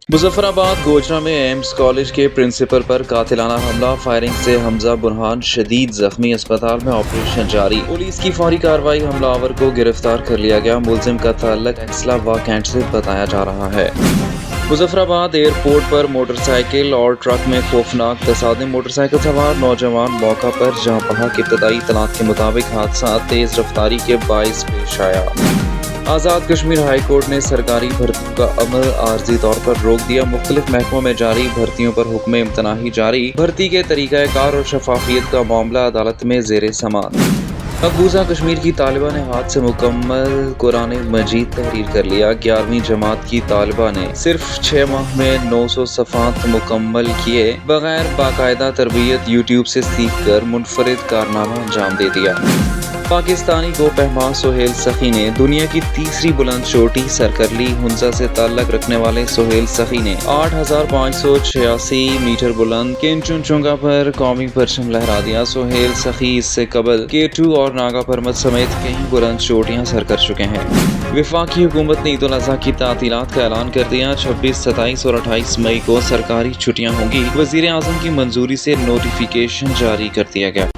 मुजफ्फराबाद गोजरा में AIIMS college के principal पर कातिलाना हमला, फायरिंग से हमजा बुरहान शदीद जख्मी, अस्पताल में ऑपरेशन जारी। पुलिस की फौरी कार्रवाई, हमलावर को गिरफ्तार कर लिया गया। मुलजिम का ताल्लुक इस्लामाबाद कैंट से बताया जा रहा है। मुजफ्फराबाद एयरपोर्ट पर मोटरसाइकिल और ट्रक में खौफनाक तसादम, मोटरसाइकिल सवार नौजवान मौका पर जहाँ बहक। इब्तदाई इत्तलात के मुताबिक हादसा तेज रफ्तारी के बाइस पेश आया। आज़ाद कश्मीर हाई कोर्ट ने सरकारी भर्तियों का अमल आर्जी तौर पर रोक दिया। मुख्तलिफ महकमों में जारी भर्तियों पर हुक्म इम्तनाही जारी। भर्ती के तरीक़ाकार और शफाफियत का मामला अदालत में ज़ेर समाअत। मकबूजा कश्मीर की तालिबा ने हाथ से मुकम्मल कुरान मजीद तहरीर कर लिया। 11वीं जमात की तालिबा ने सिर्फ 6 माह में 900 सफ़ात मुकम्मल किए। बगैर बाकायदा तरबियत यूट्यूब से सीख कर मुनफरिद कारनामा अंजाम दे दिया। पाकिस्तानी गो पहमा सोहेल सखी ने दुनिया की तीसरी बुलंद चोटी सर कर ली। हुंजा से ताल्लुक रखने वाले सोहेल सखी ने 8,586 मीटर बुलंद किंचुनचुंगा पर कौमी परचम लहरा दिया। सोहेल सखी इससे कबल K2 और नागा परमत समेत कई बुलंद चोटियां सर कर चुके हैं। वफाकी हुकूमत ने ईद उल अज़हा की तातीलात का ऐलान कर दिया। 26, 27 और 28 मई को सरकारी छुट्टियां होंगी। वज़ीर आज़म की मंजूरी से नोटिफिकेशन जारी कर दिया गया।